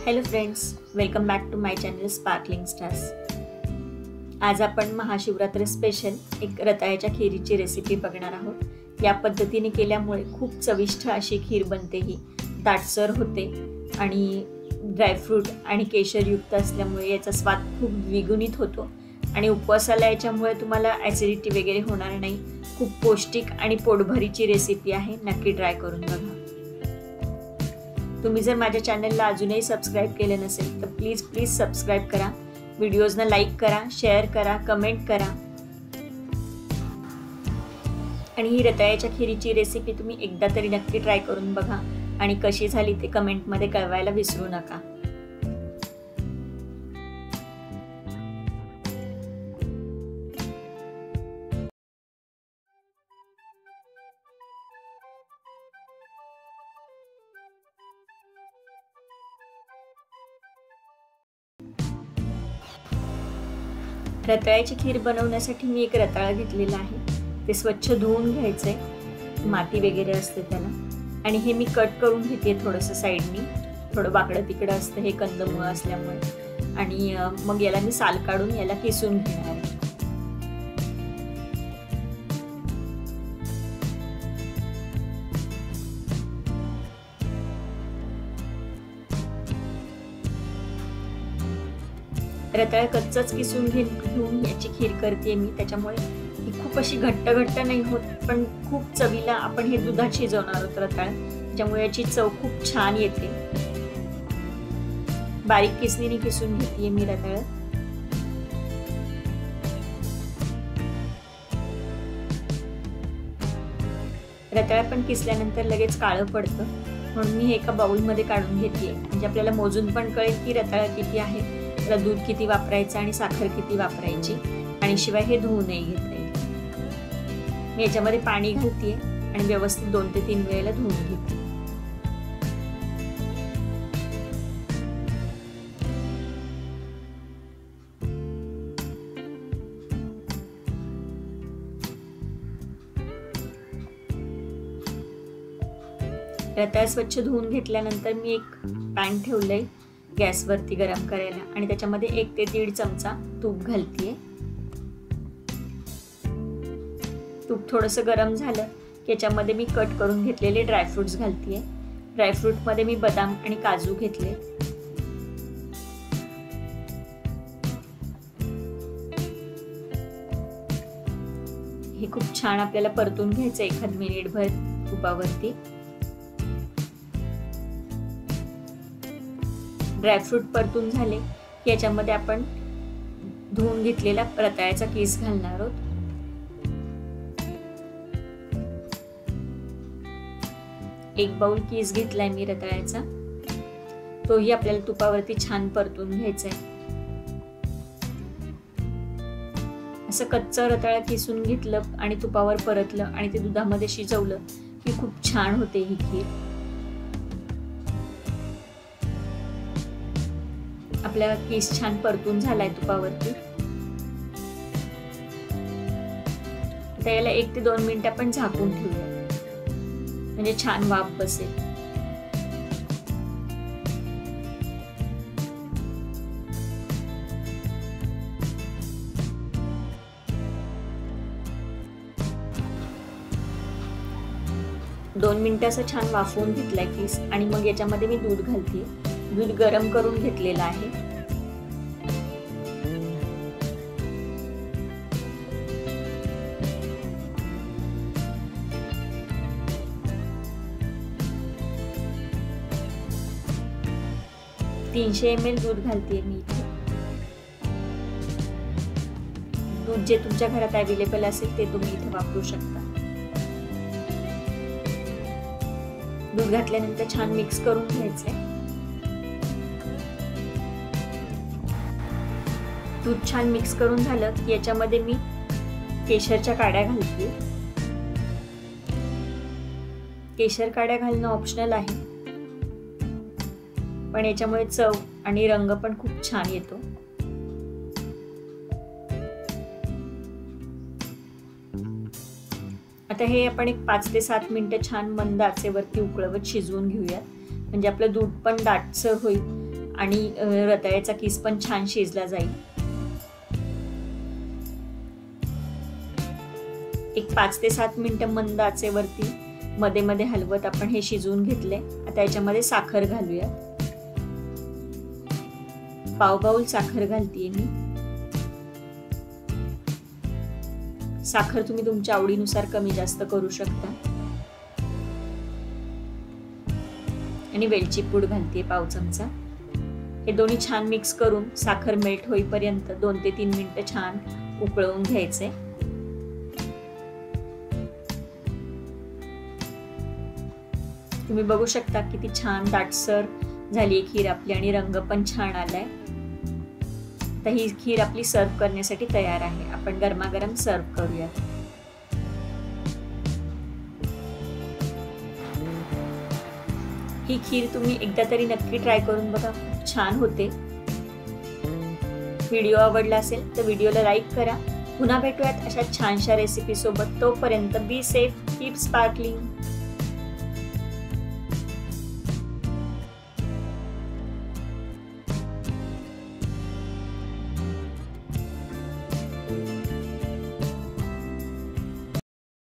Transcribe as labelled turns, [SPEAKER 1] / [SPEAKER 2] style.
[SPEAKER 1] Hello friends, welcome back to my channel sparkling stars. आज आपण Mahashivratri special एक रताळ्याच्या खीरीची रेसिपी बघणार आहोत। या पद्धतीने केल्यामुळे खूप चविष्ट अशी खीर बनते, ही दाटसर होते आणि ड्रायफ्रूट आणि केशरयुक्त असल्यामुळे याचा स्वाद खूप द्विगुणित होतो आणि उपवासाला याच्यामुळे तुम्हाला ॲसिडिटी वगैरे होणार नाही। खूप पौष्टिक आणि पोटभरीची रेसिपी आहे, नक्की ट्राय करून बघा। तुम्ही जर माझ्या चॅनलला अजूनही सबस्क्राइब केले नसेल तर प्लीज सबस्क्राइब करा, व्हिडिओजना लाईक करा, शेअर करा, कमेंट करा। आणि ही रताळ्याच्या खीरीची रेसिपी तुम्ही एकदा तरी नक्की ट्राय करून बघा आणि कशी झाली ते कमेंटमध्ये कळवायला विसरू नका। रताळ्याची खीर बनवण्यासाठी मी एक रताळा घेतलेला आहे। ते स्वच्छ धुवून घ्यायचंय, माती वगैरे असते त्याला, आणि हे मी कट करून घेते थोडंसं साईडनी। थोडं बाकडं तिकडं असतं हे कंदमुळं असल्यामुळे। आणि मग याला मी साल काढून याला किसून घेणार आहे। रताळा कच्चाच किसून घेऊन याची खीर करते मी, त्याच्यामुळे ही खूप अशी घट्ट नाही होत, पण खूप चवीला आपण हे दुधात शिजवणार आहोत रताळा, त्याच्यामुळे याची चव खूप छान येते। बारीक किसणीने किसून घेते मी रताळा। रताळा पण किसल्यानंतर लगेच काळं पडतं, म्हणून मी हे एका बाउलमध्ये काढून घेते, म्हणजे आपल्याला मोजून पण कळेल की रताळा किती आहे, त्याला दूध किती वापरायचं आणि साखर किती वापरायची, आणि शिवाय हे धुवूनही घेता येईल। मी याच्यामध्ये पाणी घालते आणि व्यवस्थित 2 ते 3 वेळेला धुवून घेते। रताळा स्वच्छ धुवून घेतल्यानंतर मी एक पॅन ठेवलंय गॅसवरती गरम करायला, आणि त्याच्यामध्ये 1 ते 1.5 चमचा तूप घालतेय। तूप थोडंसं गरम झालं की याच्यामध्ये मी कट करून घेतलेले ड्रायफ्रुट्स घालतेय। ड्रायफ्रूट मध्ये मी बदाम आणि काजू घेतले। हे खूप छान आपल्याला परतून घ्यायचं 1 मिनिटभर तुपावरती। ड्रायफ्रूट परतून झाले की याच्यामध्ये आपण धुवून घेतलेला रताळ्याचा किस घालणार आहोत। एक बाउल किस घेतलाय मी रताळ्याचा, तोही आपल्याला तुपावरती छान परतून घ्यायचा आहे। असं कच्चं रताळा किसून घेतलं आणि तुपावर परतलं आणि ते दुधामध्ये शिजवलं की खूप छान होते ही खीर। आपला किस छान परतून झालाय तुपावरती। आता याला 1 ते 2 मिनिटं आपण झाकून ठेवूया, म्हणजे छान वाफ बसेल। दोन मिनिटं असं छान वाफवून घेतलाय किस, आणि मग याच्यामध्ये मी दूध घालते। दूध गरम करून घेतलेलं आहे। ,300 ml दूध घालते मी इथे। दूध जे तुमच्या घरात अवेलेबल असेल ते तुम्ही इथे वापरू शकता। दूध घातल्यानंतर छान मिक्स करून घ्यायचंय। दूध छान मिक्स करून झालं की याच्यामध्ये मी केशरच्या काड्या घालते। केशर काड्या घालणं ऑप्शनल आहे, पण याच्यामुळे चव आणि रंग पण खूप छान येतो। आता हे आपण एक 5 ते 7 मिनिटं छान मंद आचेवरती उकळवत शिजवून घेऊयात, म्हणजे आपलं दूध पण दाटसर होईल आणि रताळ्याचा किस पण छान शिजला जाईल. एक 5 ते 7 मिनिटं मंद आचेवरती मध्ये मध्ये हलवत आपण हे शिजवून घेतले. आता याच्यामध्ये साखर घालूया. पाव बाउल साखर घालतीये मी. साखर तुम्ही तुमच्या आवडीनुसार कमी जास्त करू शकता. आणि वेलची पूड घालतीये पाव चमचा. हे दोन्ही छान मिक्स करून साखर मेल्ट होईपर्यंत 2 ते 3 मिनिटं छान उकळवून घ्यायचे. तुम्ही बघू शकता किती छान दाटसर झाली खीर आपली आणि रंग पण छान आलाय. तर ही खीर आपली सर्व करण्यासाठी तयार आहे. आपण गरमागरम सर्व करूया. ही खीर तुम्ही एकदा तरी नक्की ट्राय करून बघा, खूप छान होते. व्हिडिओ आवडला असेल तर व्हिडिओला लाईक करा. पुन्हा भेटूयात अशा छानशा रेसिपी सोबत. तोपर्यंत बी सेफ, कीप स्पार्कलिंग.